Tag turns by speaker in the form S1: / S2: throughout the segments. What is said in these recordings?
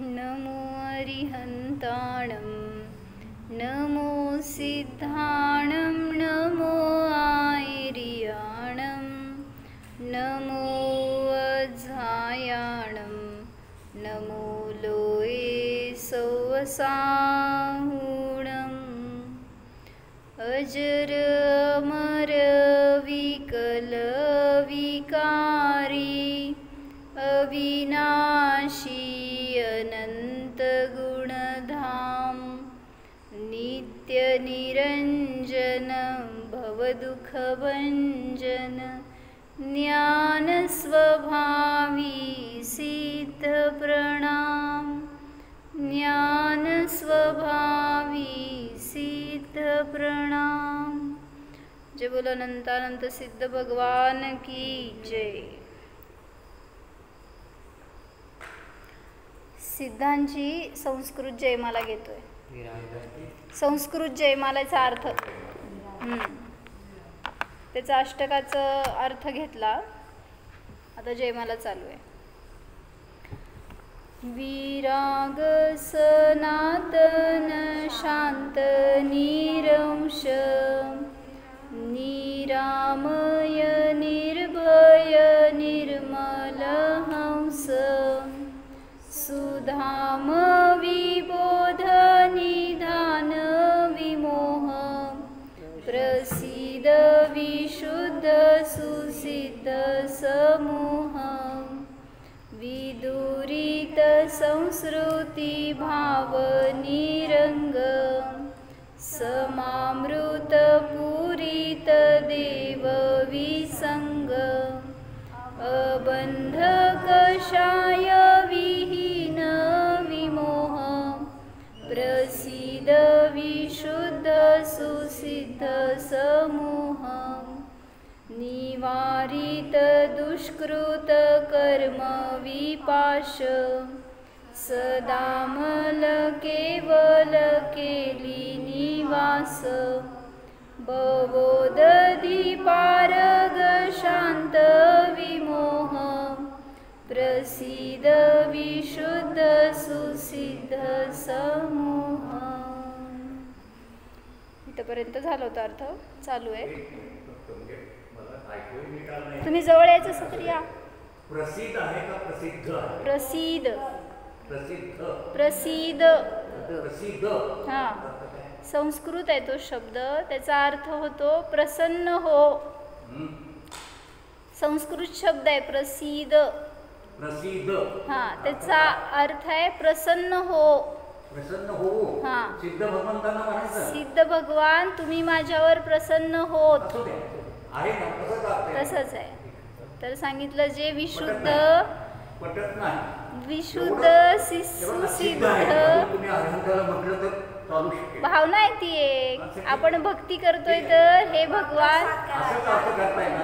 S1: नमो अरिहन्ताणं नमो सिद्धाणं नमो आयर्याणं नमो वज्रायाणं नमो लोये सौवसाहुणम् अजर अमर विकल विकारी अविनाशी अनंत गुणधाम नित्य निरंजन भवदुःखभंजन ज्ञान स्वभावी सिद्ध प्रणाम ज्ञान स्वभावी सिद्ध प्रणाम। जय बोलो अनंतानंत सिद्ध भगवान की जय। सिद्धांची संस्कृत जयमाला घेतोय। संस्कृत जयमालेचा अर्थ त्याचा अष्टकाचा अर्थ घेतला, आता जयमाला चालू आहे। विराग सनातन शांत निरंश निरामय निर्भय निर्मल हंस सुधाम विबोध निधान विमोह प्रसीद विशुद्ध सुसिद्ध समूह विदुरित संस्कृति भाव निरंग समामृत पूरित देव विसंग अबंध कषाय विहीन विमोह प्रसीद विशुद्ध सुसिद्ध समूह निवारित दुष्कृत कर्म विपाश सदामल केवल केली निवास भवोदधिपारग शांत विमोह प्रसीद विशुद्ध सुसिद्ध समूह। इथपर्यंत झालं होतं, अर्थ चालू आहे। तुम्ही जवळ यायचं असेल तर या।
S2: प्रसिद्ध आहे का प्रसिद्ध?
S1: प्रसिद्ध
S2: प्रसिद्ध
S1: प्रसिद्ध
S2: प्रसिद्ध।
S1: हा, संस्कृत आहे तो शब्द, त्याचा अर्थ होतो प्रसन्न हो। संस्कृत शब्द आहे प्रसिद्ध।
S2: प्रसिद्ध
S1: हा, त्याचा अर्थ आहे प्रसन्न हो।
S2: प्रसन्न हो।
S1: हा,
S2: सिद्ध भगवंतांना म्हणायचं,
S1: सिद्ध भगवान तुम्ही माझ्यावर प्रसन्न होत।
S2: आहे ना,
S1: तसंच आहे। तर सांगितलं जे विशुद्ध
S2: पटत नाही,
S1: विशुद्ध सुसिद्ध
S2: तुम्ही अहंकाराला म्हटलं तर चालू शकेल।
S1: भावना आहे ती एक, आपण भक्ती करतोय तर हे भगवान
S2: असंच अर्थ करताय ना,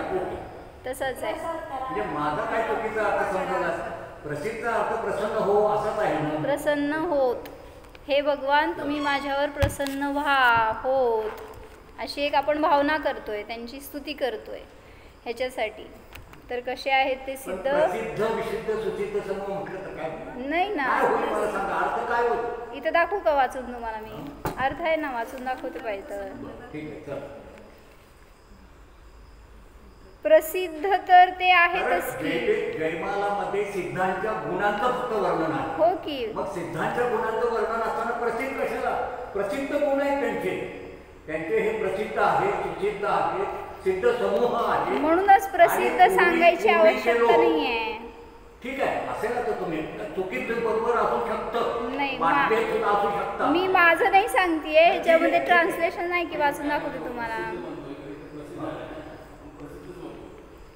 S1: तसंच आहे।
S2: म्हणजे माझा काय चुकीचा अर्थ समजला? प्रसिद्ध अर्थ प्रसन्न हो असाच आहे ना।
S1: प्रसन्न होत, हे भगवान तुम्ही माझ्यावर प्रसन्न व्हा होत, अशी एक आपण भावना करतोय, त्यांची स्तुती करतोय ह्याच्यासाठी। तर कसे आहेत ते सिद्ध?
S2: प्रसिद्ध विशुद्ध सुसिद्ध समूह म्हटलं तर काय
S1: नाही ना,
S2: मला सांगा अर्थ काय होतो?
S1: इथं दाखवू का वाचून तुम्हाला? मी अर्थ आहे ना, वाचून दाखवते पाहिजे तर।
S2: ठीक आहे, चल।
S1: प्रसिद्ध तर ते आहेतच की।
S2: जयमालामध्ये सिद्धांच्या गुणांचं फक्त वर्णन आहे।
S1: हो की,
S2: मग सिद्धांच्या गुणांचं वर्णन असताना प्रसिद्ध कशाला? प्रसिद्ध गुण आहेत त्यांचे हे प्रसिद्ध आहे, सुसिद्ध आहे, सिद्ध समूह आहे,
S1: म्हणूनच प्रसिद्ध सांगायची आवश्यकता नाहीये।
S2: ठीक आहे, असेल तर तुम्ही चुकीचं बरोबर असू शकतं,
S1: नाही,
S2: सुद्धा असू शकतं।
S1: मी माझं नाही सांगतेय, ह्याच्यामध्ये ट्रान्सलेशन नाही की वाचून दाखवते तुम्हाला।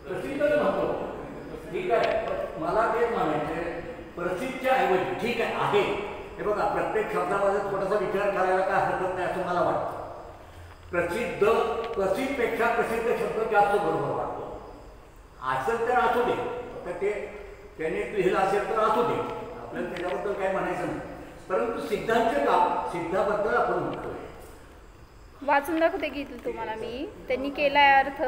S2: प्रसिद्धच म्हणतो, ठीक आहे, मला ते म्हणायचे प्रसिद्धच्या ऐवजी ठीक आहे। हे बघा, प्रत्येक शब्दामध्ये थोडासा विचार करायला काय हरकत नाही असं मला वाटतं। प्रसिद्ध, प्रसिद्धपेक्षा प्रसिद्ध शब्द जास्त बरोबर वाटतो। असेल तर असू दे, तर ते त्याने लिहिलं असेल तर असू दे, आपल्याला त्याच्याबद्दल काय म्हणायचं नाही। परंतु सिद्धांचे काम, सिद्धाबद्दल आपण म्हणतोय।
S1: वाचून दाखवते की तुम्हाला मी, त्यांनी केलाय अर्थ।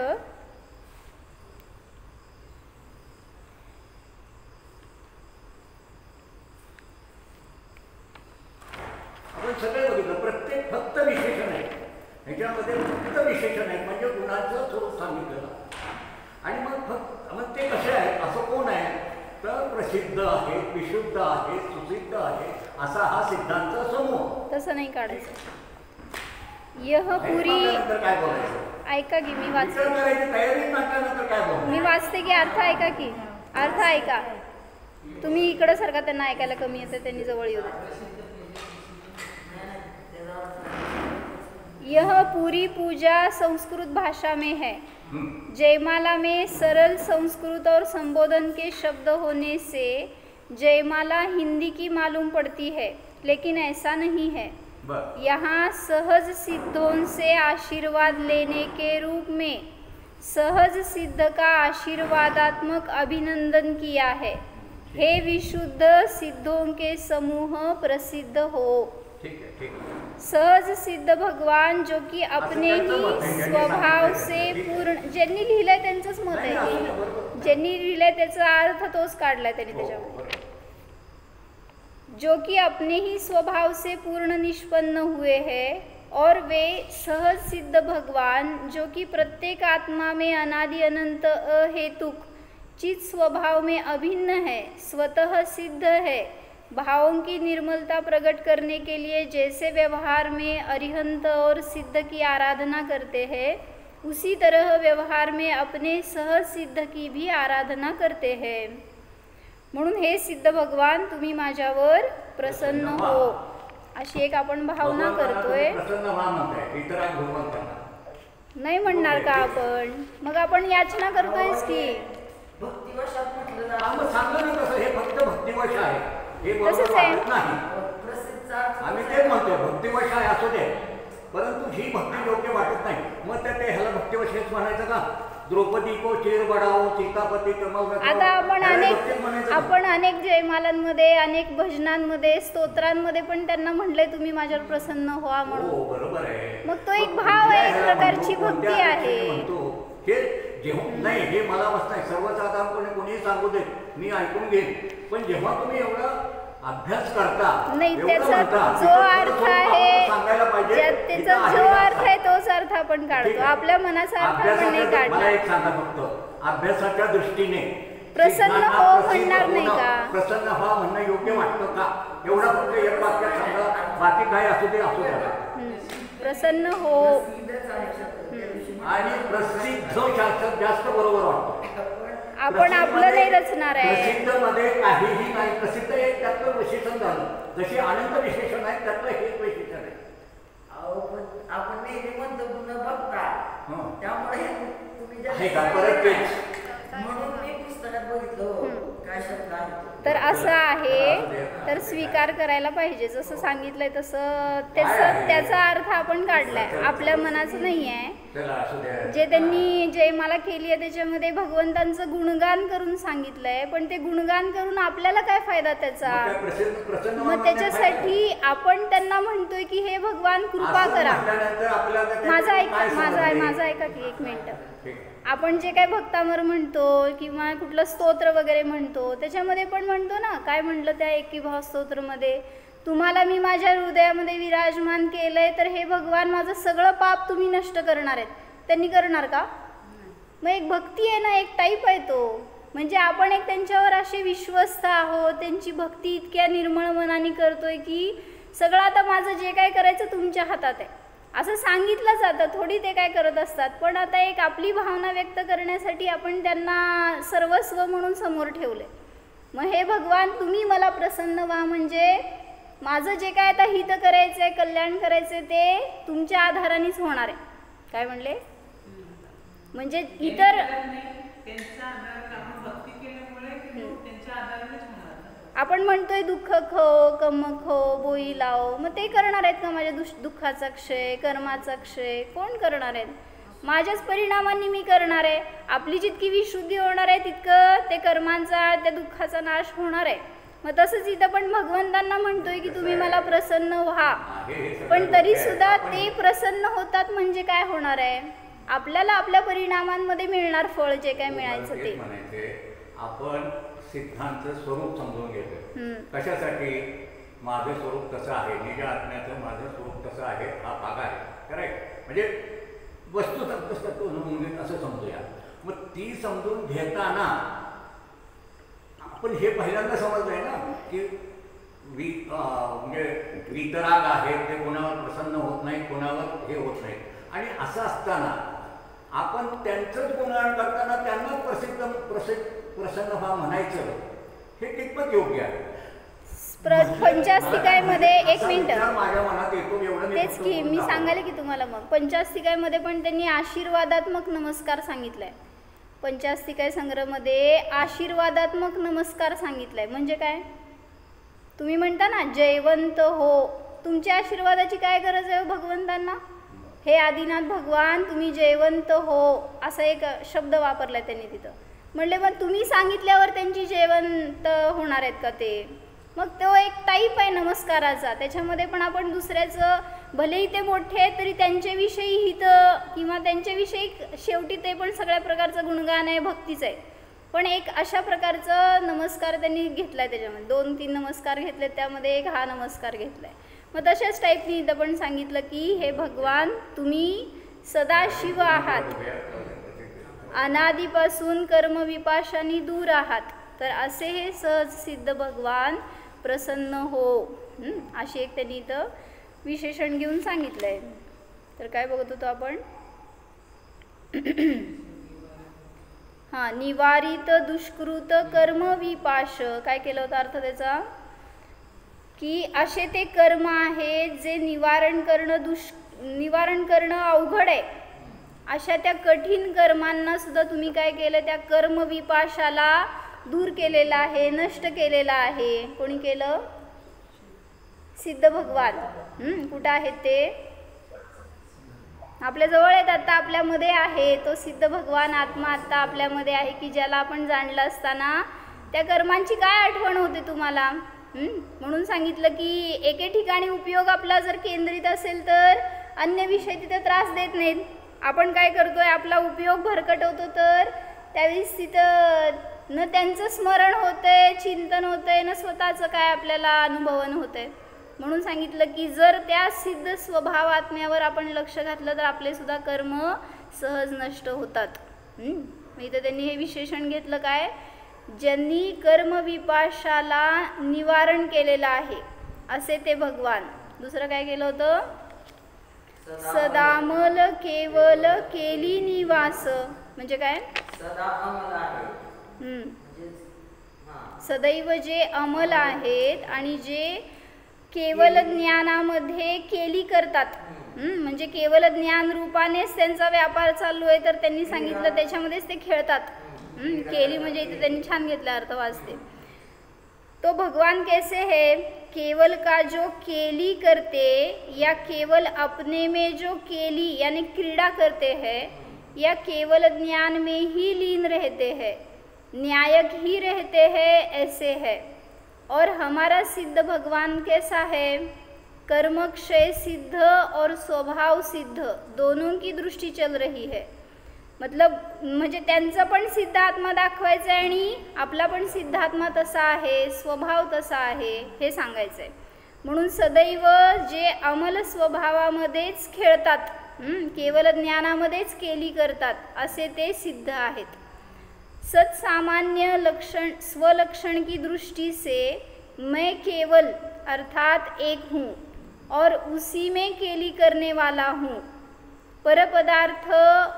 S2: सगळे बघितलं, प्रत्येक फक्त विशेषण आहे ह्याच्यामध्ये, फक्त विशेषण आहे म्हणजे गुणांचं स्वरूप सांगितलेलं. आणि मग ते कसे आहेत, असं कोण आहे तर प्रसिद्ध आहे, विशुद्ध आहे, सुसिद्ध आहे, असा हा सिद्धांत समूह.
S1: तसं नाही काढायचं. यह पुरी
S2: काय बोलायचं,
S1: ऐका की मी वाचते,
S2: तयारी नंतर काय बोलायचं,
S1: मी वाचते की अर्थ ऐका की, अर्थ ऐका. तुम्ही इकडं सारखा, त्यांना ऐकायला कमी येतं, त्यांनी जवळ येऊ दे. यह पूरी पूजा संस्कृत भाषा में है. जयमाला में सरल संस्कृत और संबोधन के शब्द होने से जयमाला हिंदी की मालूम पड़ती है, लेकिन ऐसा नहीं है. यहाँ सहज सिद्धों से आशीर्वाद लेने के रूप में सहज सिद्ध का आशीर्वादात्मक अभिनंदन किया है. हे विशुद्ध सिद्धों के समूह प्रसिद्ध हो.
S2: ठीक है, ठीक है.
S1: सहज सिद्ध भगवान जो की अपने ही स्वभाव से पूर्ण, ज्यांनी लिहिलंय त्यांचंच मत आहे की ज्यांनी लिहिलंय त्याचा अर्थ तोच काढलाय त्यांनी त्याच्यामध्ये. जो कि अपने ही स्वभाव से पूर्ण निष्पन्न हुए हैं और वे सहज सिद्ध भगवान जो कि प्रत्येक आत्मा में अनादि अनंत अहेतुक चित स्वभाव में अभिन्न है, स्वतः सिद्ध है. भावों की निर्मलता प्रकट करने के लिए जैसे व्यवहार में अरिहंत और सिद्ध की आराधना करते हैं, उसी तरह व्यवहार में अपने सहज सिद्ध की भी आराधना करते हैं. म्हणून हे सिद्ध भगवान तुम्ही माझ्यावर प्रसन्न हो, अशी एक आपण भावना करतोय. नाही म्हणणार का आपण, मग आपण याचना करतोयच की तसंच आहे.
S2: आम्ही तेच म्हणतो भक्तिवश आहे असू दे, परंतु ही भक्ती योग्य वाटत नाही. मग त्या ह्याला भक्तिवशच म्हणायचं का? द्रौपदी को चीर बडाओ, सीतापती कमल.
S1: आता आपण अनेक जयमालांमध्ये, अनेक भजनांमध्ये, स्तोत्रांमध्ये पण त्यांना म्हणलंय तुम्ही माझ्यावर प्रसन्न व्हा म्हणून.
S2: बरोबर आहे.
S1: मग तो एक भाव आहे, एक प्रकारची भक्ती आहे.
S2: हे जेव्हा नाही, हे मला मस्त नाही, सर्वसाधारणपणे कोणीही सांगू दे, मी ऐकून घेईन. पण जेव्हा तुम्ही एवढा अभ्यास करता,
S1: नाही त्याचा जो अर्थ आहे, त्याचा जो अर्थ आहे तोच अर्थ आपण काढतो, आपल्या मनाचा अर्थ आपण नाही काढतो.
S2: मला एक सांगा फक्त, अभ्यासाच्या दृष्टीने
S1: प्रसन्न हो म्हणणार नाही का?
S2: प्रसन्न व्हा म्हणणं योग्य वाटतं का? एवढा फक्त एक वाक्यात सांगा, बाकी काय असू दे असू द्या.
S1: प्रसन्न हो
S2: आणि प्रसिद्ध शास्त्र जास्त बरोबर वाटतं.
S1: आपण आपलं नाही रचणार आहे.
S2: प्रसिद्ध मध्ये काहीही नाही. प्रसिद्ध एक त्यातलं विशेषण झालं, जसे अनंत विशेषण आहे त्यातलं हे विशेषण आहे.
S3: आपण नेहमी म्हणतो न बघता, त्यामुळे तुम्ही
S2: परत तेच
S3: म्हणून मी पुस्तकात बघितलं काय शब्द आहे.
S1: तर असं आहे, तर स्वीकार करायला पाहिजे. जसं सांगितलंय तसं त्याचा अर्थ आपण काढलाय, आपल्या मनाचं नाही आहे. जे त्यांनी जयमाला केली आहे त्याच्यामध्ये भगवंतांचं गुणगान करून सांगितलंय, पण ते गुणगान करून आपल्याला काय फायदा त्याचा? मग त्याच्यासाठी आपण त्यांना म्हणतोय की हे भगवान कृपा करा. माझा ऐका की एक मिनिट. आपण जे काय भक्तामर म्हणतो किंवा कुठलं स्तोत्र वगैरे म्हणतो, त्याच्यामध्ये पण म्हणतो ना, काय म्हटलं त्या एकीभाव स्तोत्रमध्ये, तुम्हाला मी माझ्या हृदयामध्ये विराजमान केलंय, तर हे भगवान माझं सगळं पाप तुम्ही नष्ट करणार आहेत. त्यांनी करणार का? मग एक भक्ती आहे ना, एक टाईप आहे तो. म्हणजे आपण एक त्यांच्यावर असे विश्वस्त आहोत, त्यांची भक्ती इतक्या निर्मळ मनाने करतोय की सगळं आता माझं जे काय करायचं तुमच्या हातात आहे असं सांगितलं जातं. थोडी ते काय करत असतात, पण आता एक आपली भावना व्यक्त करण्यासाठी आपण त्यांना सर्वस्व म्हणून समोर ठेवले. मग हे भगवान तुम्ही मला प्रसन्न व्हा, म्हणजे माझं जे काय आता हित करायचं आहे, कल्याण करायचं आहे, ते तुमच्या आधारानेच होणार आहे. काय म्हणले? म्हणजे इतर आपण म्हणतोय दुःख खो, कम खो, बोई लाव, मग ते करणार आहेत का माझ्या दुःखाचा क्षय, कर्माचा क्षय? कोण करणार आहेत? माझ्याच परिणामांनी मी करणार आहे. आपली जितकी विशुद्धी होणार आहे तितकं ते कर्मांचा, त्या दुःखाचा नाश होणार आहे. मग तसंच इथं पण भगवंतांना म्हणतोय की तुम्ही मला प्रसन्न व्हा, पण तरी सुद्धा ते प्रसन्न होतात म्हणजे काय होणार आहे? आपल्याला आपल्या परिणामांमध्ये मिळणार फळ, जे काय मिळायचं ते.
S2: आपण सिद्धांत स्वरूप समजून घेतो. कशासाठी? माझं स्वरूप कसं आहे, निज आत्म्याचं माझं स्वरूप कसं आहे हा भाग आहे. करेक्ट. म्हणजे वस्तू असं समजूया. मग ती समजून घेताना आपण हे पहिल्यांदा समजलंय ना की म्हणजे वितराग आहे ते कोणावर प्रसन्न होत नाही, कोणावर हे होत नाही. आणि असं असताना आपण त्यांचंच गुणगान करताना त्यांना प्रसन्न व्हा म्हणायचं हे कितपत योग्य आहे?
S1: पंचास्तिकामध्ये एक मिनिट,
S2: माझ्या मनात येतो एवढं
S1: तेच की मी सांगायला की तुम्हाला. मग पंचास्तिकामध्ये पण त्यांनी आशीर्वादात्मक नमस्कार सांगितलाय. पंचास्तिकाय संग्रहमध्ये आशीर्वादात्मक नमस्कार सांगितलाय. म्हणजे काय? तुम्ही म्हणता ना जयवंत हो, तुमच्या आशीर्वादाची काय गरज आहे भगवंतांना? हे आदिनाथ भगवान तुम्ही जयवंत हो असा एक शब्द वापरलाय त्यांनी तिथं. म्हणले मग तुम्ही सांगितल्यावर त्यांची जयवंत होणार आहेत का ते? मग तो एक टाईप आहे नमस्काराचा. त्याच्यामध्ये पण आपण दुसऱ्याचं भलेही ते मोठे आहेत तरी त्यांच्याविषयी हित किंवा त्यांच्याविषयी शेवटी ते पण सगळ्या प्रकारचं गुणगान आहे, भक्तीच आहे. पण एक अशा प्रकारचं नमस्कार त्यांनी घेतलाय. त्याच्यामध्ये 2-3 नमस्कार घेतले, त्यामध्ये एक हा नमस्कार घेतलाय. मग तशाच टाईपनी इथं पण सांगितलं की हे भगवान तुम्ही सदाशिव आहात, अनादीपासून कर्मविपाशांनी दूर आहात. तर असे हे सहज सिद्ध भगवान प्रसन्न हो, अशी एक त्यांनी इथं विशेषण घेऊन सांगितलंय. तर काय बघत होतो आपण? निवारित दुष्कृत कर्म विपाश. काय केलं होतं अर्थ त्याचा? की असे ते कर्म आहेत जे निवारण करणं अवघड आहे. अशा त्या कठीण कर्मांना सुद्धा तुम्ही काय केलं? त्या कर्म विपाशाला दूर केलेला आहे, नष्ट केलेला आहे. कोणी केलं? सिद्ध भगवान. कुठं आहेत ते? आपल्याजवळ आहेत, आता आपल्यामध्ये आहे. तो सिद्ध भगवान आत्मा आता आपल्यामध्ये आहे की ज्याला आपण जाणलं असताना त्या कर्मांची काय आठवण होते तुम्हाला? म्हणून सांगितलं की एके ठिकाणी उपयोग आपला जर केंद्रित असेल तर अन्य विषय तिथे त्रास देत नाहीत. आपण काय करतोय? आपला उपयोग भरकटवतो तर त्यावेळेस तिथं न त्यांचं स्मरण होतंय, चिंतन होतंय, न स्वतःचं काय आपल्याला अनुभवन होतंय. म्हणून सांगितलं की जर त्या सिद्ध स्वभाव आत्म्यावर आपण लक्ष घातलं तर आपले सुद्धा कर्म सहज नष्ट होतात. इथं त्यांनी हे विशेषण घेतलं काय? ज्यांनी कर्म विपाशाला निवारण केलेलं आहे असे ते भगवान. दुसरं काय केलं होतं? सदामल केवल केली निवास. म्हणजे काय? सदैव जे अमल आहेत आणि जे केवल ज्ञानामध्ये केली करतात. म्हणजे केवल ज्ञान रूपानेच त्यांचा व्यापार चालू आहे तर त्यांनी सांगितलं त्याच्यामध्येच ते खेळतात. केली म्हणजे इथे त्यांनी छान घेतला अर्थ वाचते. तो भगवान कैसे है? केवल का जो केली करते या केवल अपने में जो केली यानी क्रीड़ा करते हैं या केवल ज्ञान में ही लीन रहते हैं, न्यायक ही रहते हैं, ऐसे है. और हमारा सिद्ध भगवान कैसा है? कर्मक्षय सिद्ध और स्वभाव सिद्ध दोनों की दृष्टि चल रही है. मतलब म्हणजे त्यांचं पण सिद्ध आत्मा दाखवायचं आहे आणि आपला पण सिद्ध आत्मा तसा आहे, स्वभाव तसा आहे हे सांगायचं आहे. म्हणून सदैव जे अमल स्वभावामध्येच खेळतात, केवल ज्ञानामध्येच केली करतात असे ते सिद्ध आहेत. सत्सामान्य लक्षण स्वलक्षण की दृष्टि से मैं केवल अर्थात एक हूँ और उसी में केली करने वाला हूँ. पर पदार्थ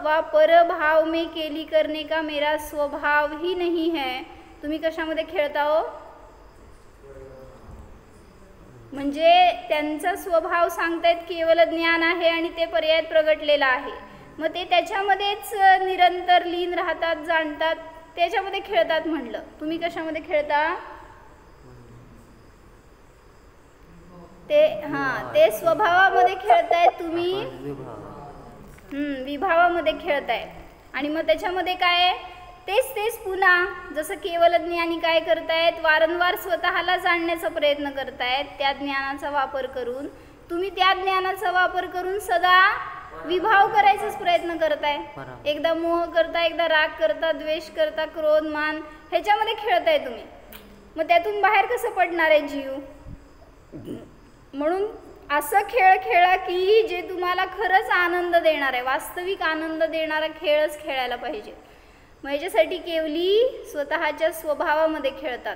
S1: व पर भाव में केली करने का मेरा स्वभाव ही नहीं है. तुम्ही कशामध्ये खेळता हो? म्हणजे त्यांचा स्वभाव सांगतायत केवल ज्ञान आहे आणि ते पर्यायात प्रगटलेला आहे. मग ते त्याच्यामध्येच निरंतर लीन राहतात, जाणतात, त्याच्यामध्ये खेळतात. म्हणलं तुम्ही कशामध्ये खेळता? ते स्वभावामध्ये खेळताय तुम्ही, विभावामध्ये खेळताय. आणि मग त्याच्यामध्ये काय? तेच पुन्हा जसं केवल ज्ञानी काय करतायत? वारंवार स्वतःला जाणण्याचा प्रयत्न करतायत त्या ज्ञानाचा वापर करून. तुम्ही त्या ज्ञानाचा वापर करून सदा विभाव करायचाच प्रयत्न करताय. एकदा मोह करता, एकदा राग करता, द्वेष करता, क्रोध, मान ह्याच्यामध्ये खेळताय तुम्ही. मग त्यातून बाहेर कसं पडणार आहे जीव? म्हणून असं खेळ खेळा की जे तुम्हाला खरंच आनंद देणार आहे, वास्तविक आनंद देणारा खेळच खेळायला पाहिजे. मग याच्यासाठी केवली स्वतःच्या स्वभावामध्ये खेळतात.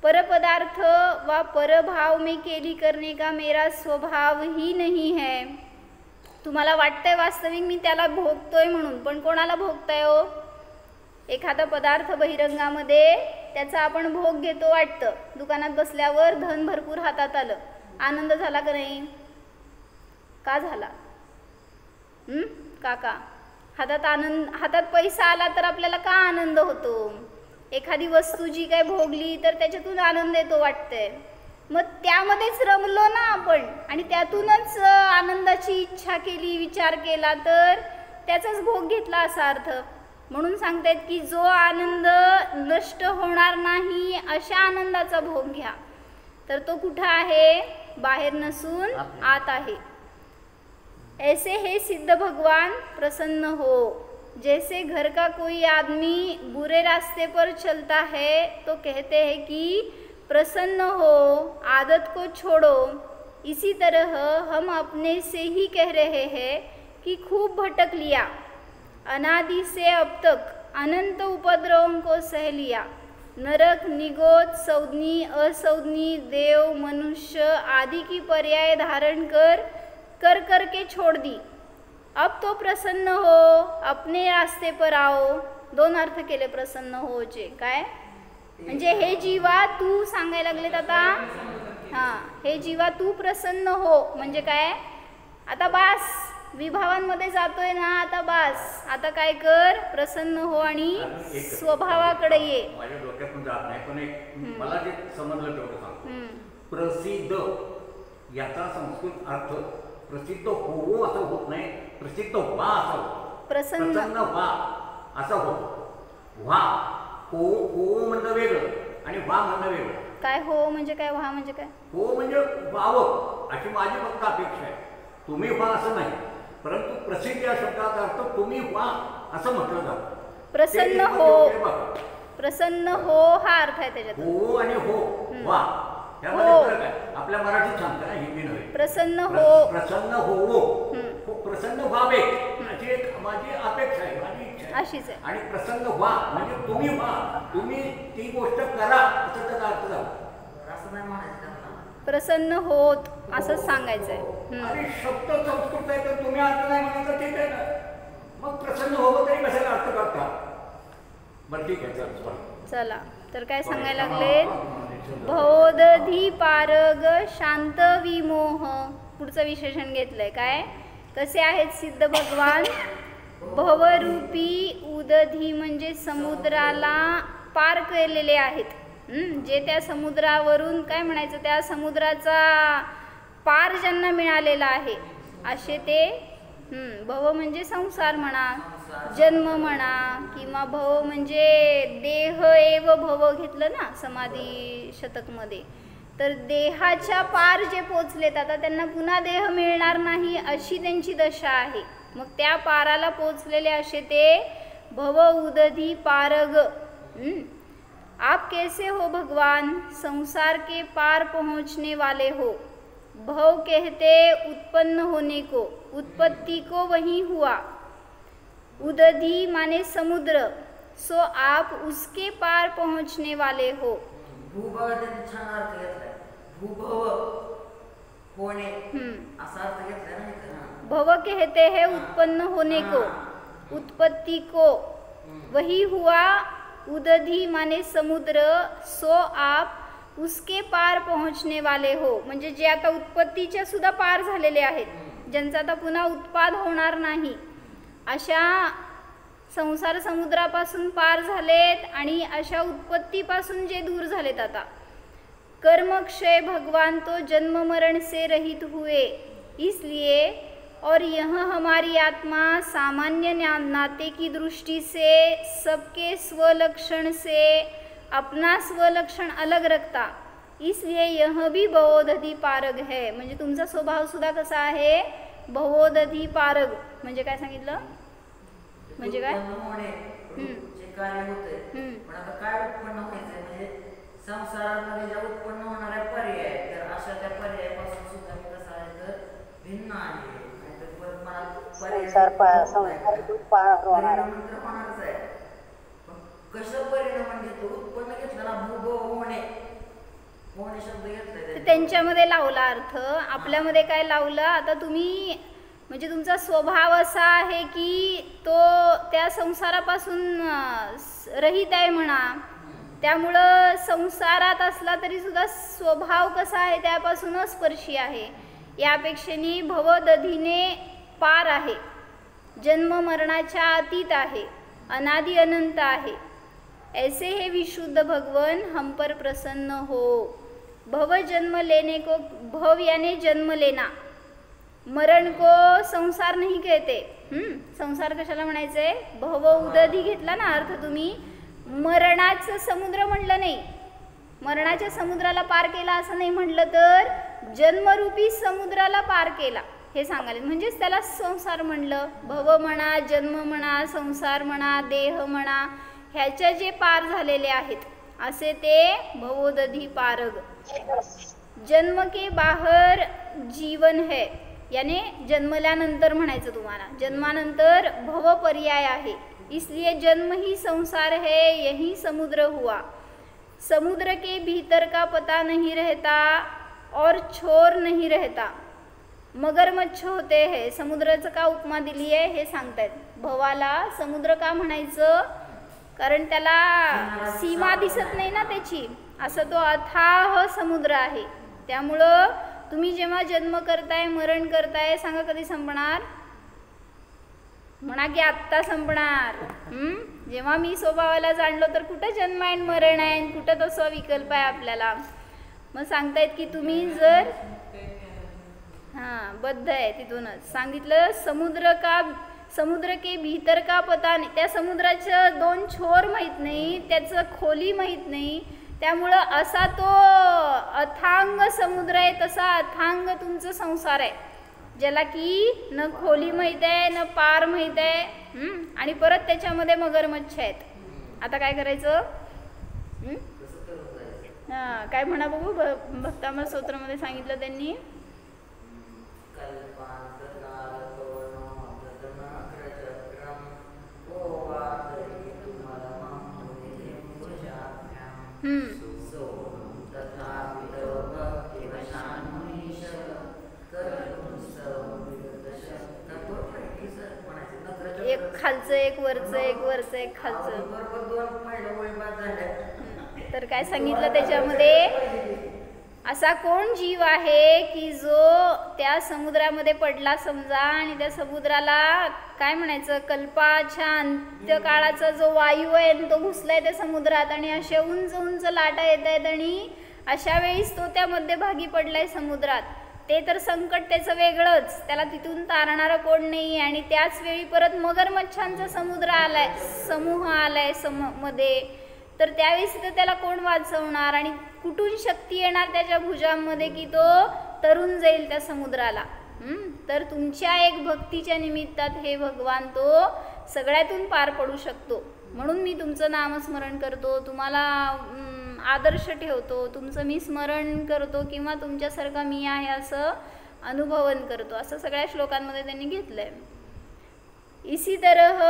S1: परपदार्थ व परभाव में केली करने का मेरा स्वभाव ही नहीं है. तुम्हाला वाटतंय वास्तविक मी त्याला भोगतोय म्हणून, पण कोणाला भोगताय हो? एखादा पदार्थ बहिरंगामध्ये त्याचा आपण भोग घेतो वाटतं. दुकानात बसल्यावर धन भरपूर हातात आलं, आनंद झाला का नाही? का झाला? का हातात पैसा आला तर आपल्याला का आनंद होतो? एखादी वस्तू जी काय भोगली तर त्याच्यातून आनंद येतो वाटतंय. मग त्यामध्येच रमलो ना आपण आणि त्यातूनच आनंदाची इच्छा केली, विचार केला तर त्याचाच भोग घेतला असा अर्थ. म्हणून सांगतायत की जो आनंद नष्ट होणार नाही अशा आनंदाचा भोग घ्या. तर तो कुठं आहे? बाहेर नसून आत आहे. ऐसे हे सिद्ध भगवान प्रसन्न हो. जैसे घर का कोई आदमी बुरे रास्ते पर चलता है तो कहते हैं कि प्रसन्न हो, आदत को छोड़ो. इसी तरह हम अपने से ही कह रहे हैं कि खूब भटक लिया, अनादि से अब तक अनंत उपद्रवों को सह लिया. नरक, निगोद, सौदनी, असौदनी, देव, मनुष्य आदि की पर्याय धारण कर के छोड़ दी. अब तो प्रसन्न हो, अपने रास्ते पर आओ. दोन अर्थ केले प्रसन्न होचे. काय म्हणजे हे जीवा तू सांगायला लागलेत आता. हे जीवा तू प्रसन्न हो म्हणजे काय? आता बास, विभावांमध्ये जातोय ना, आता बास, आता काय कर? प्रसन्न हो आणि स्वभावाकडे ये.
S2: माझ्या डोक्यातून जात नाही, पण एक मला जे समजलं तेवढं सांगतो. प्रसिद्ध याचा संस्कृत अर्थ प्रसिद्ध होवो असं होत नाही, प्रसिद्ध व्हा असं होतं. प्रसन्न व्हा असं होतं. व्हा हो म्हणणं वेगळं आणि व्हा म्हणणं वेगळं.
S1: काय हो म्हणजे काय, व्हा म्हणजे काय?
S2: हो म्हणजे व्हावं अशी माझी फक्त अपेक्षा आहे. तुम्ही व्हा असं नाही, परंतु प्रसिद्ध या शब्दाचा अर्थ तुम्ही व्हा असं म्हटलं जातं.
S1: प्रसन्न हो, प्रसन्न हो हा अर्थ आहे त्याच्यात.
S2: हो आणि हो व्हा त्यामध्ये फरक आहे. आपल्या मराठीत सांगता, हिंदी नव्हे.
S1: प्रसन्न हो,
S2: प्रसन्न हो, प्रसन्न व्हावे अशी एक माझी अपेक्षा आहे, माझी इच्छा आहे
S1: अशीच आहे.
S2: आणि प्रसन्न व्हा म्हणजे तुम्ही व्हा, तुम्ही ती गोष्ट करा असं त्याचा अर्थ झाला.
S3: असं नाही म्हणायचं,
S1: प्रसन्न होत असं सांगायचंय.
S2: आणि शब्द संस्कृत आहे तर तुम्ही अर्थ नाही म्हणायचं, ठीक आहे ना. मग प्रसन्न होवं तरी कशाला अर्थ करता? बरं ठीक आहे,
S1: चला. तर काय सांगायला लागलेत? भवोदधी पारग शांत विमोह. पुढचं विशेषण घेतलंय. काय कसे आहेत सिद्ध भगवान? भवरूपी उदधी म्हणजे समुद्राला पार केलेले आहेत. जे त्या समुद्रावरून काय म्हणायचं, त्या समुद्राचा पार ज्यांना मिळालेला आहे असे ते. भव म्हणजे संसार म्हणा, जन्म म्हणा, किंवा भव म्हणजे देह एव भव घेतलं ना समाधी शतकमध्ये. तर देहाच्या पार जे पोचलेत आता त्यांना पुन्हा देह मिळणार नाही अशी त्यांची दशा आहे. मग त्या पाराला पोचलेले असे ते भव उदधी पारग. आप कैसे हो भगवान? संसार के पार पहुँचने वाले हो. भव कहते उत्पन्न होने को, उत्पत्ति को वही हुआ. उदधी माने समुद्र, सो आप उसके पार पहुँचने वाले हो.
S3: भूभव त्यांनी छान अर्थ घेतलाय. भूभव होणे असा अर्थ घेतलाय ना इथं.
S1: भव कहते हैं उत्पन्न होने को, उत्पत्ति को, वही हुआ. उदधी माने समुद्र, सो आप उसके पार पहुँचने वाले हो. म्हणजे जे आता उत्पत्तीच्या सुद्धा पार झालेले आहेत, ज्यांचा आता पुन्हा उत्पाद होणार नाही, अशा संसार समुद्रापासून पार झालेत आणि अशा उत्पत्तीपासून जे दूर झालेत आता. कर्मक्षय भगवान तो जन्म मरण से रहित हुए, इसलिए और यह हमारी आत्मा सामान्य नाते की दृष्टि से सबके स्वलक्षण से अपना स्वलक्षण अलग रखता, इसलिए यह भी भवोदधी पारग है. म्हणजे तुमचा स्वभाव सुद्धा कसा आहे? भवोदधी पारग. म्हणजे काय सांगितलं? म्हणजे काय?
S3: जे कार्य होते, पण आता काय उत्पन्न व्हायचंय म्हणजे संसारामध्ये ज्या उत्पन्न होणाऱ्या पर्याय, तर अशा
S4: संसार संसारातून पार होणार.
S3: परिणाम तर होणारच आहे. कसं परिणाम घेतो? उत्पन्न घेतलं ना, भूभव होणे, होणे शब्द घेतलाय
S1: त्यांच्यामध्ये लावला अर्थ, आपल्यामध्ये काय लावलं? आता तुम्ही म्हणजे तुमचा स्वभाव असा आहे की तो त्या संसारापासून रहित आहे म्हणा, त्यामुळं संसारात असला तरी सुद्धा स्वभाव कसा आहे त्यापासून स्पर्शी आहे. यापेक्षेने भवदधीने पार आहे, जन्म मरणाच्या अतीत आहे, अनादि अनंत आहे. ऐसे हे विशुद्ध भगवन हम पर प्रसन्न हो. भव जन्म लेने को, भव यानी जन्म लेना, मरण को संसार नहीं कहते. संसार कशाला म्हणायचंय? भव उदधी घेतला ना अर्थ तुम्ही, मरणाचं समुद्र म्हणलं नाही, मरणाच्या समुद्राला पार केला असं नाही म्हटलं, तर जन्मरूपी समुद्राला पार केला हे सांगायला, म्हणजेच त्याला संसार म्हणलं. भव म्हणा, जन्म म्हणा, संसार म्हणा, देह म्हणा, ह्याच्या जे पार झालेले आहेत असे ते भवोदधी पारग. जन्म के बाहर जीवन है, याने जन्मल्यानंतर म्हणायचं तुम्हाला, जन्मानंतर भव पर्याय आहे, इसलिए जन्म ही संसार है, यही समुद्र हुआ. समुद्र के भीतर का पता नहीं रहता और छोर नहीं रहता, मगरमच्छ होते हैं. समुद्राचं का उपमा दिली आहे हे सांगतायत. भवाला समुद्र का म्हणायचं? कारण त्याला सीमा दिसत नाही ना त्याची, असं तो अथाह समुद्र आहे. त्यामुळं तुम्ही जेव्हा जन्म करताय, मरण करताय, सांगा कधी संपणार? म्हणा की आत्ता संपणार. जेव्हा मी स्वभावाला जाणलो तर कुठं जन्म आहे, मरण आहे, कुठं तो स्वविकल्प आहे आपल्याला. मग सांगतायत की तुम्ही जर बद्ध आहे, तिथूनच सांगितलं समुद्र के भीतर का पता नाही, त्या समुद्राचं दोन छोर माहीत नाही, त्याचं खोली माहीत नाही. त्यामुळं असा तो अथांग समुद्र आहे, तसा अथांग तुमचं संसार आहे, ज्याला की न खोली माहीत आहे, न पार माहीत आहे, आणि परत त्याच्यामध्ये मगरमच्छ आहेत. आता काय करायचं? काय म्हणा बघू, भक्तामृत स्तोत्रामध्ये सांगितलं त्यांनी. एक खालचं, एक वरचं, एक वरचं, एक खालचं. तर काय सांगितलं त्याच्यामध्ये? असा कोण जीव आहे की जो त्या समुद्रामध्ये पडला समजा, आणि त्या समुद्राला काय म्हणायचं, कल्पाच्या अंत्यकाळाचा जो वायू आहे तो घुसलाय त्या समुद्रात, आणि अशा उंच उंच लाटा येत आहेत, आणि अशा वेळीच तो त्या मध्यभागी पडलाय समुद्रात. ते तर संकट त्याचं वेगळंच, त्याला तिथून तारणारं कोण नाही. आणि त्याच वेळी परत मगरमच्छांचा समुद्र आलाय, समूह आलाय मध्ये, तर त्यावेळेस तर त्याला कोण वाचवणार, आणि कुठून शक्ती येणार त्याच्या भुजांमध्ये की तो तरून जाईल त्या समुद्राला. तर तुमच्या एक भक्तीच्या निमित्तात हे भगवान तो सगळ्यातून पार पडू शकतो. म्हणून मी तुमचं नामस्मरण करतो, तुम्हाला आदर्श ठेवतो, तुमचं मी स्मरण करतो, किंवा तुमच्यासारखा मी आहे असं अनुभवन करतो, असं सगळ्या श्लोकांमध्ये त्यांनी घेतलंय. इसी तरह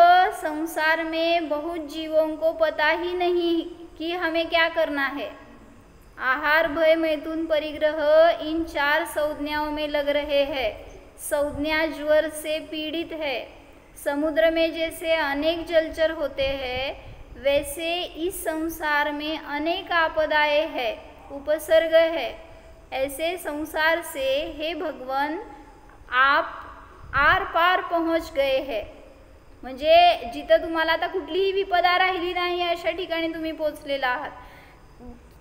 S1: संसार में बहुत जीवों को पता ही नहीं कि हमें क्या करना है. आहार, भय, मैथुन, परिग्रह इन 4 संज्ञाओं में लग रहे हैं. संज्ञा ज्वर से पीड़ित है. समुद्र में जैसे अनेक जलचर होते हैं, वैसे इस संसार में अनेक आपदाएं हैं, उपसर्ग है. ऐसे संसार से हे भगवान आप आर पार पहुँच गए हैं. म्हणजे जिथं तुम्हाला आता कुठलीही विपदा राहिली नाही अशा ठिकाणी तुम्ही पोचलेला आहात.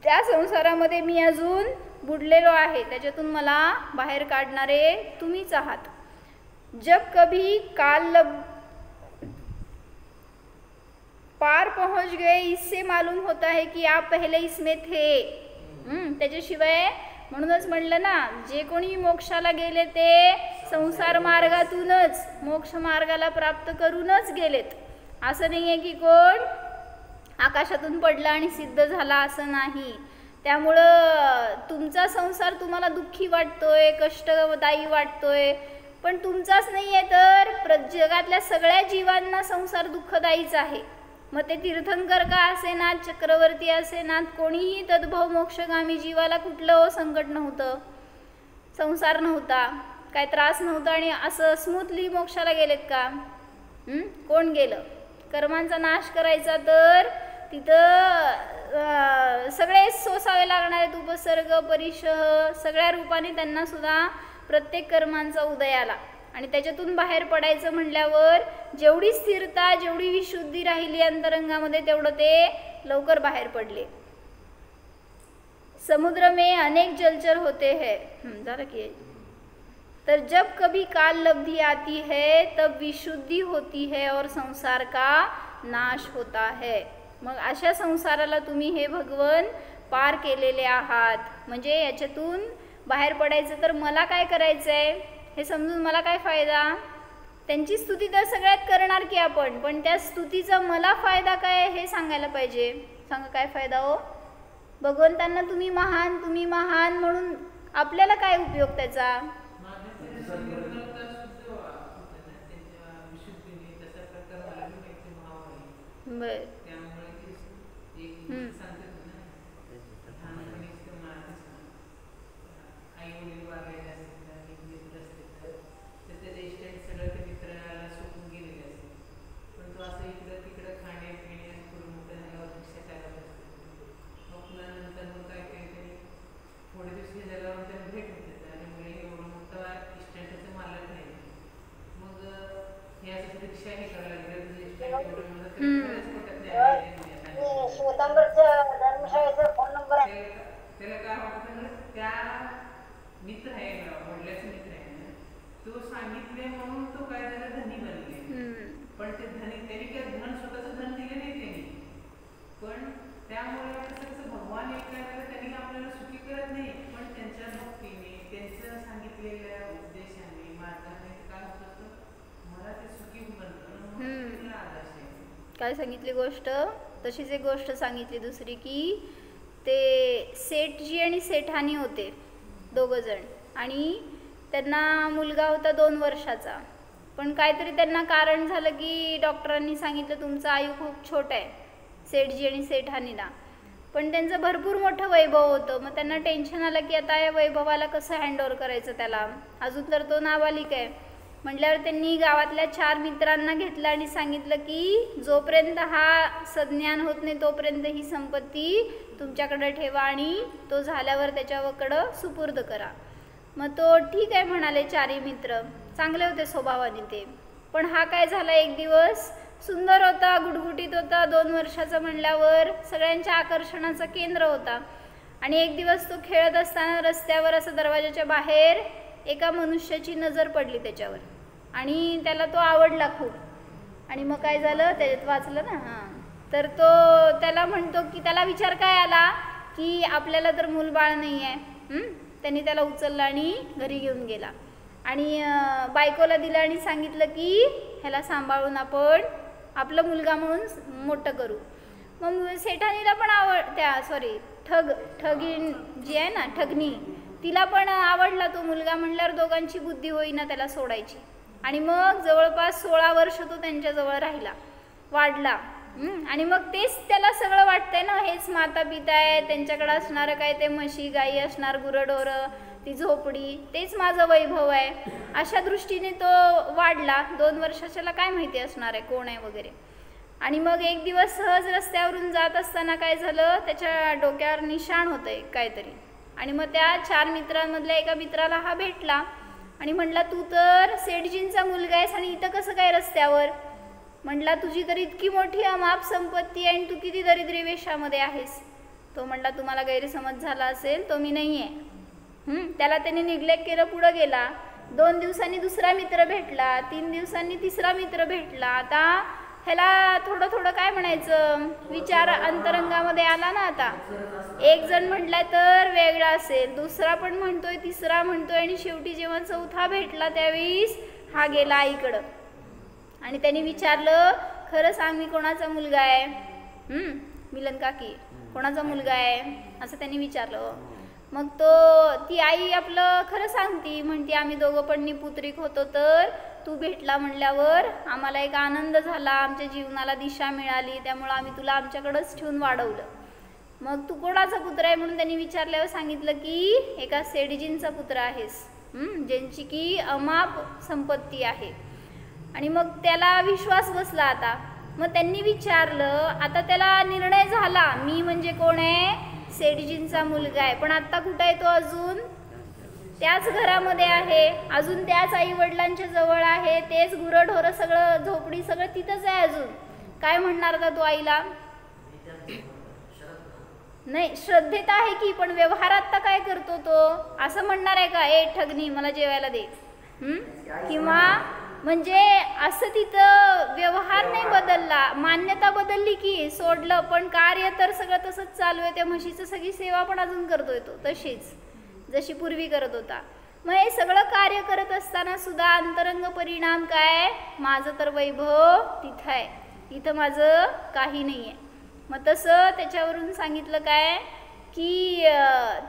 S1: त्या संसारामध्ये मी अजून बुडलेलो आहे, त्याच्यातून मला बाहेर काढणारे तुम्हीच आहात. जब कभी काल पार पहुंच गए, इससे मालूम होता है कि आप पहले इसमें थे. त्याच्याशिवाय म्हणूनच म्हणलं ना, जे कोणी मोक्षाला गेले ते संसार मार्गातूनच मोक्ष मार्गाला प्राप्त करूनच गेलेत. असं नाही आहे की कोण आकाशातून पडला आणि सिद्ध झाला, असं नाही. त्यामुळं तुमचा संसार तुम्हाला दुःखी वाटतोय, कष्टदायी वाटतोय, पण तुमचाच नाही आहे तर जगातल्या सगळ्या जीवांना संसार दुःखदायीच आहे. मग ते तीर्थंकर का असेनात, चक्रवर्ती असेनात, कोणीही तद्भव मोक्षगामी जीवाला कुठलं संकट नव्हतं, संसार नव्हता, काय त्रास नव्हता आणि असं स्मूथली मोक्षाला गेलेत का? कोण गेलं? कर्मांचा नाश करायचा तर तिथं सगळे सोसावे लागणार आहेत, उपसर्ग परिशह सगळ्या रूपाने त्यांना सुद्धा प्रत्येक कर्मांचा उदय आला. आणि त्याच्यातून बाहेर पडायचं म्हणल्यावर जेवढी स्थिरता, जेवढी विशुद्धी राहिली अंतरंगामध्ये तेवढं ते लवकर बाहेर पडले. समुद्र में अनेक जलचर होते हैं, झालं की. तर जब कभी काल लब्धि आती है तब विशुद्धि होती है और संसार का नाश होता है. मग अशा संसाराला तुम्ही हे भगवन पार केलेले आहात. म्हणजे याच्यातून बाहेर पडायचं तर मला काय करायचं आहे हे समजून मला काय फायदा? त्यांची स्तुती तर सगळ्यात करणार की आपण, पण त्या स्तुतीचा मला फायदा काय हे सांगायला पाहिजे. सांगा काय फायदा हो? भगवंतांना तुम्ही महान म्हणून आपल्याला काय उपयोग त्याचा? बर
S4: श्वेतांबरच्या धर्मशाळेचा फोन नंबर आहे.
S3: त्याला काय वाटतं, त्या मित्र आहे वडिलाचा मित्र आहे ना, तो सांगितले म्हणून तो काय झाला धनी बनले. पण ते धनी त्यांनी काय धन स्वतःचं धन दिले नाही त्यांनी, पण त्यामुळे कसं भगवान एक काय झालं त्यांनी आपल्याला सुखी करत नाही, पण त्यांच्या भक्तीने त्यांचं सांगितलेल्या उद्देशाने मार्गाने काय होत असतं मला ते सुखी बनतं. आदर्श आहे.
S1: काय सांगितली गोष्ट? तशीच एक गोष्ट सांगितली दुसरी की ते सेठजी आणि सेठानी होते दोघं जण आणि त्यांना मुलगा होता 2 वर्षाचा. पण काहीतरी त्यांना कारण झालं की डॉक्टरांनी सांगितलं तुमचं आयु खूप छोटं आहे, सेठजी आणि सेठानीला. पण त्यांचं भरपूर मोठं वैभव होतं. मग त्यांना टेन्शन आलं की आता या वैभवाला कसं हँडओव्हर करायचं त्याला, अजून तर तो नाबालिक आहे. म्हटल्यावर त्यांनी गावातल्या 4 मित्रांना घेतलं आणि सांगितलं की जोपर्यंत हा सज्ञान होत नाही तोपर्यंत ही संपत्ती तुमच्याकडे ठेवा आणि तो झाल्यावर त्याच्याकडं सुपूर्द करा. मग तो ठीक आहे म्हणाले. 4ही मित्र चांगले होते स्वभावाने ते. पण हा काय झाला, एक दिवस सुंदर होता, गुटगुटीत होता, 2 वर्षाचा म्हणल्यावर सगळ्यांच्या आकर्षणाचं केंद्र होता. आणि एक दिवस तो खेळत असताना रस्त्यावर असं दरवाजाच्या बाहेर एका मनुष्याची नजर पडली त्याच्यावर आणि त्याला तो आवडला खूप. आणि मग काय झालं त्याच्यात वाचलं ना, तर तो त्याला म्हणतो की त्याला विचार काय आला की आपल्याला तर मूलबाळ नाही आहे. त्यांनी त्याला उचललं आणि घरी घेऊन गेला आणि बायकोला दिलं आणि सांगितलं की ह्याला सांभाळून आपण आपलं मुलगा म्हणून मोठं करू. मग सेठानीला पण ठगीण जी आहे ना, ठगणी, तिला पण आवडला तो मुलगा. म्हणल्यावर दोघांची बुद्धी होईना त्याला सोडायची. आणि मग जवळपास 16 वर्ष तो त्यांच्याजवळ राहिला, वाढला. आणि मग तेच त्याला सगळं वाटतंय ना, हेच माता पिता आहे, त्यांच्याकडे असणारं काय ते म्हशी गाई असणार, गुरंढोरं, ती झोपडी, तेच माझं वैभव आहे, अशा दृष्टीने तो वाढला. 2 वर्षाच्याला काय माहिती असणार आहे कोण आहे वगैरे. आणि मग एक दिवस सहज रस्त्यावरून जात असताना काय झालं, त्याच्या डोक्यावर निशाण होतं काहीतरी. आणि मग त्या 4 मित्रांमधल्या एका मित्राला हा भेटला आणि म्हटला तू तर सेठजींचा मुलगा आहेस आणि इथं कसं काय रस्त्यावर? म्हटला तुझी तर इतकी मोठी अमाप संपत्ती आहे आणि तू किती दरिद्री वेशामध्ये आहेस. तो म्हटला तुम्हाला गैरसमज झाला असेल, तो मी नाही आहे. त्याला त्याने निग्लेक्ट केलं, पुढं गेला. 2 दिवसांनी दुसरा मित्र भेटला, 3 दिवसांनी तिसरा मित्र भेटला. आता ह्याला थोडं थोडं काय म्हणायचं विचार अंतरंगामध्ये आला ना. आता एक जण म्हटलाय तर वेगळा असेल, दुसरा पण म्हणतोय, तिसरा म्हणतोय आणि शेवटी जेव्हा 4था भेटला त्यावेळेस हा गेला आईकडं आणि त्यांनी विचारलं खरं सांग मी कोणाचा मुलगा आहे? मिलन काकी कोणाचा मुलगा आहे असं त्यांनी विचारलं. मग तो मग ती आई आपलं खरं सांगती, म्हणती आम्ही दोघं पण निपुत्रिक होतो, तर तू भेटला म्हणल्यावर आम्हाला एक आनंद झाला, आमच्या जीवनाला दिशा मिळाली, त्यामुळं आम्ही तुला आमच्याकडंच ठेवून वाढवलं. मग तू कोणाचा पुत्र आहे म्हणून त्यांनी विचारल्यावर सांगितलं की एका सेठजींचा पुत्र आहेस, ज्यांची की अमाप संपत्ती आहे. आणि मग त्याला विश्वास बसला. आता मग त्यांनी विचारलं, आता त्याला निर्णय झाला मी म्हणजे कोण आहे, सेठजींचा मुलगा आहे, पण आत्ता कुठं आहे तो, अजून त्याच घरामध्ये आहे, अजून त्याच आई वडिलांच्या जवळ आहे, तेच गुरंढोरं सगळं झोपडी सगळं तिथंच आहे अजून. काय म्हणणार आता तो आईला? नाही, श्रद्धेत आहे की, पण व्यवहारात तर काय करतो तो, असं म्हणणार आहे का, ए ठगणी मला जेवायला दे, किंवा म्हणजे असं तिथं व्यवहार नाही बदलला, मान्यता बदलली की सोडलं, पण कार्य तर सगळं तसंच चालू आहे. त्या म्हशीचं सगळी सेवा पण अजून करतोय तो तशीच जशी पूर्वी करत होता. मग हे सगळं कार्य करत असताना सुद्धा अंतरंग परिणाम काय, माझं तर वैभव तिथं आहे, इथं माझं काही नाही आहे. मग तसं त्याच्यावरून सांगितलं काय की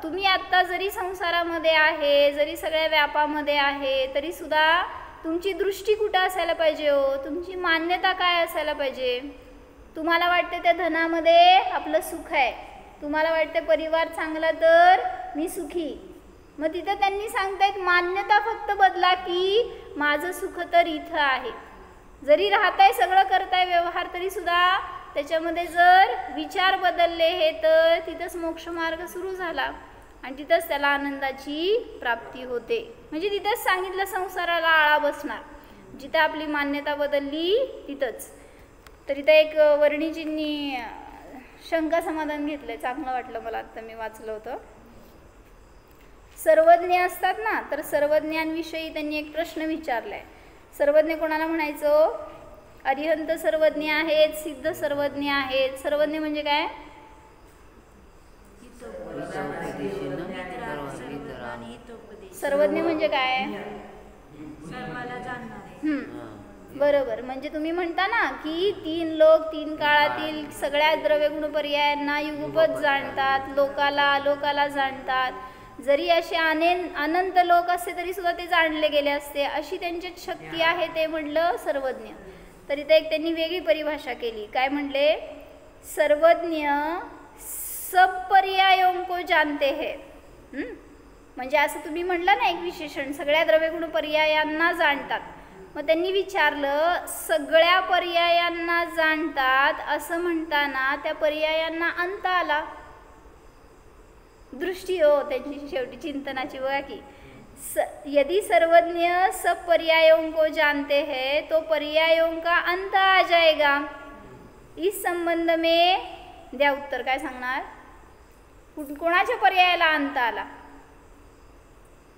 S1: तुम्ही आत्ता जरी संसारामध्ये आहे, जरी सगळ्या व्यापामध्ये आहे, तरी सुद्धा तुमची दृष्टी कुठं असायला पाहिजे हो, तुमची मान्यता काय असायला पाहिजे. तुम्हाला वाटते त्या धनामध्ये आपलं सुख आहे, तुम्हाला वाटते परिवार चांगला तर मी सुखी. मग तिथं त्यांनी सांगतायत मान्यता फक्त बदला की माझं सुख तर इथं आहे. जरी राहताय सगळं करताय व्यवहार, तरी सुद्धा त्याच्यामध्ये जर विचार बदलले हे, तर तिथंच मोक्षमार्ग सुरू झाला आणि तिथंच त्याला आनंदाची प्राप्ती होते. म्हणजे तिथंच सांगितलं संसाराला आळा बसणार, जिथं आपली मान्यता बदलली तिथंच. तर इथं एक वर्णीजींनी शंका समाधान घेतलंय, चांगलं वाटलं मला, आता मी वाचलं होतं. सर्वज्ञ असतात ना, तर सर्वज्ञांविषयी त्यांनी एक प्रश्न विचारलाय. सर्वज्ञ कोणाला म्हणायचो? अरिहंत सर्वज्ञ आहेत, सिद्ध सर्वज्ञ आहेत. सर्वज्ञ म्हणजे काय? सर्वज्ञ म्हणजे काय? बरोबर. म्हणजे तुम्ही म्हणता ना की 3 लोक 3 काळातील सगळ्या द्रव्यगुण पर्यायांना युगपत जाणतात, लोकाला जाणतात. जरी असे अनंत लोक असते तरी सुद्धा ते जाणले गेले असते, अशी त्यांच्यात शक्ती आहे, ते म्हणलं सर्वज्ञ. तरी ते एक त्यांनी वेगळी परिभाषा केली. काय म्हणले? सर्वज्ञ सब पर्यायों को जानते है. म्हणजे असं तुम्ही म्हणलं ना एक विशेषण, सगळ्या द्रव्यगुण पर्यायांना जाणतात. मग त्यांनी विचारलं, सगळ्या पर्यायांना जाणतात असं म्हणताना त्या पर्यायांना अंत आला. दृष्टी हो त्यांची शेवटी चिंतनाची बघा की, यदि सर्वज्ञ सब पर्यायों को जानते हैं तो पर्यायों का अंत आ जाएगा. इस संबंध में द्या उत्तर. काय सांगणार? कोणाच्या पर्यायाला अंत आला?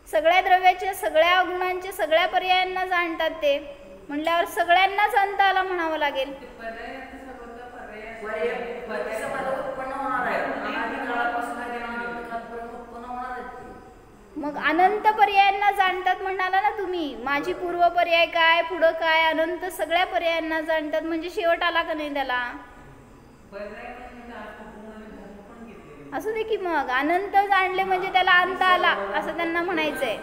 S1: सगळ्या द्रव्याच्या सगळ्या गुणांच्या सगळ्या पर्यायांना जाणतात ते म्हणल्यावर सगळ्यांनाच अंत आला म्हणावं लागेल. मग अनंत पर्यायांना जाणतात म्हणाला ना तुम्ही. माझी पूर्व पर्याय काय, पुढं काय, अनंत सगळ्या पर्यायांना जाणतात म्हणजे शेवट आला का नाही त्याला? असू दे की, मग अनंत जाणले म्हणजे त्याला अंत आला असं त्यांना म्हणायचंय.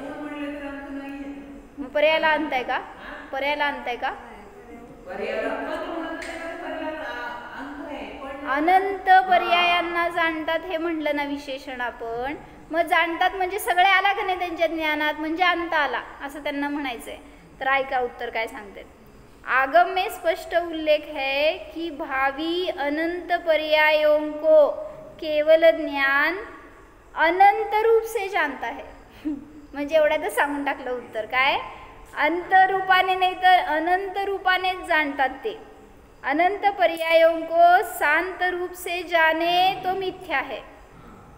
S1: मग पर्यायाला अंत आहे का? पर्यायाला अंत आहे का? अनंत पर्यायांना जाणतात हे म्हणलं ना विशेषण आपण. मग जाणतात म्हणजे सगळे आला का नाही त्यांच्या ज्ञानात, म्हणजे अंत आला असं त्यांना म्हणायचंय. तर ऐका उत्तर काय सांगतात. आगम में स्पष्ट उल्लेख है कि भावी अनंत पर्यायों को केवल ज्ञान अनंत रूप से जानता है. म्हणजे एवढ्यातच सांगून टाकलं उत्तर. काय? अंत रूपाने नाही तर अनंत रूपानेच जाणतात ते. अनंत पर्यायों को शांत रूप से जाने तो मिथ्या है.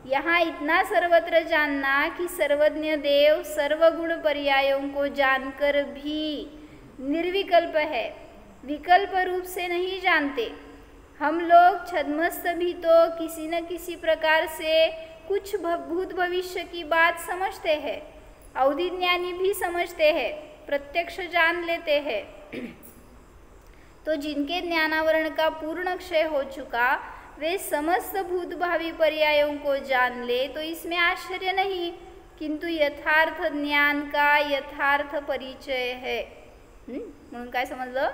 S1: यहाँ इतना सर्वत्र जानना कि सर्वज्ञ देव सर्वगुण पर्यायों को जानकर भी निर्विकल्प है, विकल्प रूप से नहीं जानते. हम लोग छद्मस्त भी तो किसी न किसी प्रकार से कुछ भूत भविष्य की बात समझते हैं, अवधिज्ञानी भी समझते हैं, प्रत्यक्ष जान लेते हैं. तो जिनके ज्ञानावरण का पूर्ण क्षय हो चुका वे समस्त भूत भावी पर्यायों को जान ले तो इसमें आश्चर्य नहीं. किंतु यथार्थ ज्ञान का यथार्थ परिचय है. म्हणून काय समजलं?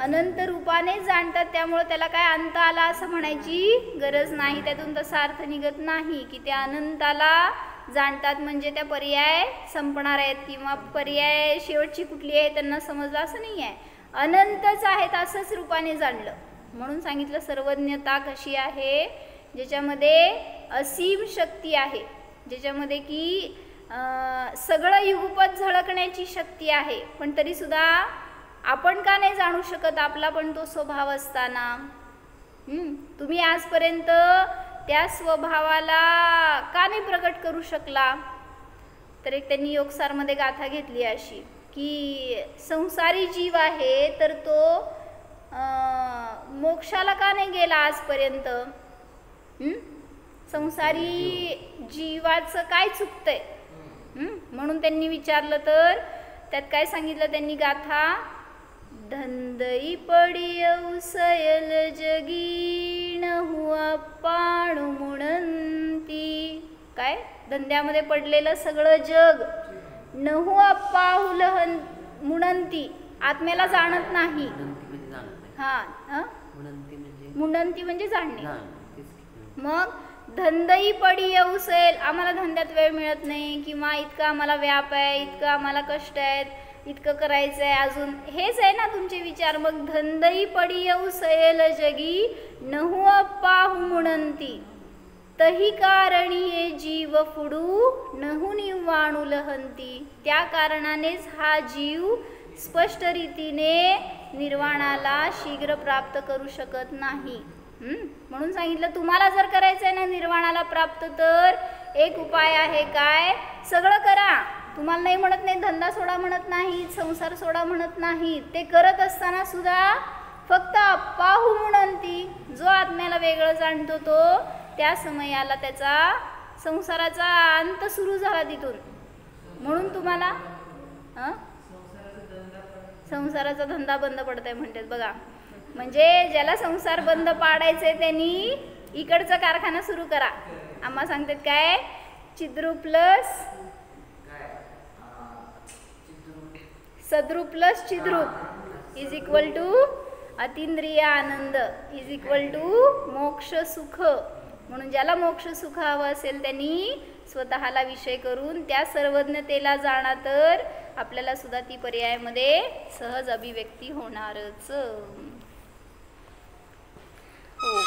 S1: अनंत रूपाने जाणतात, त्यामुळे त्याला काय अंत आला असं म्हणायची गरज नाही. त्यातून तसा अर्थ निघत नाही की त्या अनंताला जाणतात म्हणजे त्या पर्याय संपणार आहेत किंवा पर्याय शेवटची कुठली आहे त्यांना समजलं असं नाही आहे. अनंतच आहेत असंच रूपाने जाणलं. म्हणून सांगितलं सर्वज्ञता कशी आहे, ज्याच्यामध्ये असीम शक्ती आहे, ज्याच्यामध्ये की सगळं युगपत झळकण्याची शक्ती आहे. पण तरीसुद्धा आपण का नाही जाणू शकत? आपला पण तो स्वभाव असताना. तुम्ही आजपर्यंत त्या स्वभावाला का नाही प्रकट करू शकला? तर एक त्यांनी योगसारमध्ये गाथा घेतली अशी की संसारी जीव आहे तर तो मोक्षाला का नाही गेला आजपर्यंत? संसारी जीवाचं काय चुकतंय? म्हणून त्यांनी विचारलं तर त्यात काय सांगितलं त्यांनी गाथा, धंदई पडी उसयल जगी नहुआ पाणू मुणंती. काय? धंद्यामध्ये पडलेलं सगळं जग नहुआ पाहुलहन मुणंती, आत्म्याला जाणत नाही. मुणंती म्हणजे जाणणे. मग धंदई पडी येऊसेल, आम्हाला धंद्यात वेळ मिळत नाही किंवा इतका आम्हाला व्याप आहे, इतकं आम्हाला कष्ट आहेत, इतकं करायचं आहे अजून, हेच आहे ना तुमचे विचार. मग धंदई पडी येऊसेल जगी नहु अप्पाहु मुणंती, तही कारणी हे जीव फुडू नहु निवाणू लहंती. त्या कारणानेच हा जीव स्पष्ट रीतीने निर्वाणाला शीघ्र प्राप्त करू शकत नाही. म्हणून सांगितलं तुम्हाला जर करायचं आहे ना निर्वाणाला प्राप्त, तर एक उपाय आहे. काय? सगळं करा. तुम्हाला नाही म्हणत नाही, धंदा सोडा म्हणत नाही, संसार सोडा म्हणत नाही. ते करत असताना सुद्धा फक्त अप्पाहु मुणंती, जो आत्म्याला वेगळं जाणतो तो त्या समयाला त्याचा संसाराचा अंत सुरू झाला तिथून. म्हणून तुम्हाला संसाराचा धंदा बंद पडताय म्हणतात बघा. म्हणजे ज्याला संसार बंद पाडायचे त्यांनी इकडचा कारखाना सुरू करा. आम्हा सांगतात काय, चिद्रू प्लस सद्रूप प्लस चिद्रूप इज इक्वल टू अतिंद्रिय आनंद इज इक्वल टू मोक्ष सुख. म्हणून ज्याला मोक्ष सुख हवं असेल त्यांनी स्वतःला विषय करून त्या सर्वज्ञतेला जाणा, तर आपल्याला सुद्धा ती पर्यायामध्ये सहज अभिव्यक्ती होणारच. हो,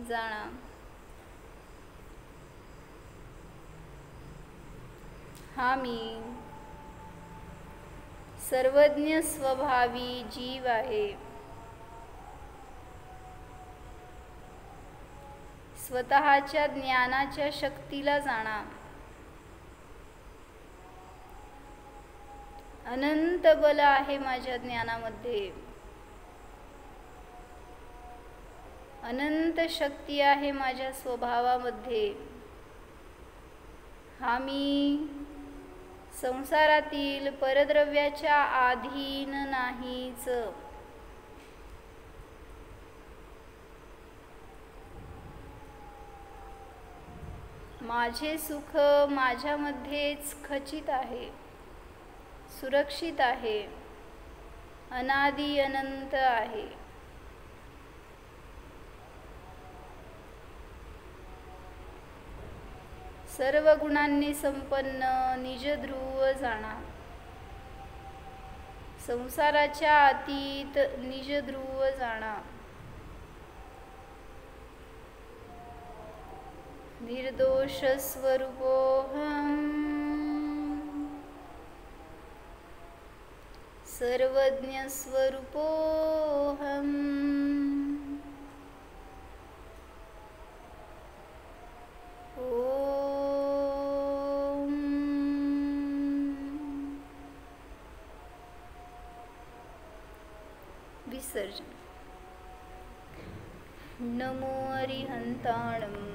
S1: जाणा. हा मी सर्वज्ञ स्वभावी जीव आहे. स्वतःच्या ज्ञानाच्या शक्तीला जाणा. अनंत बल आहे माझ्या ज्ञानामध्ये, अनंत शक्ती आहे माझ्या स्वभावामध्ये. हा मी संसारातील परद्रव्याच्या अधीन नाहीच. माझे सुख माझ्यामध्येच खचित आहे, सुरक्षित आहे, अनादि अनंत आहे. सर्व गुणांनी संपन्न निज ध्रुव जाणा. संसाराच्या अतीत निज ध्रुव जाणा. निर्दोष स्वरूपोऽहम् सर्वज्ञ स्वरूपोऽहम्. ओम विसर्जन. नमो अरिहंताणम्.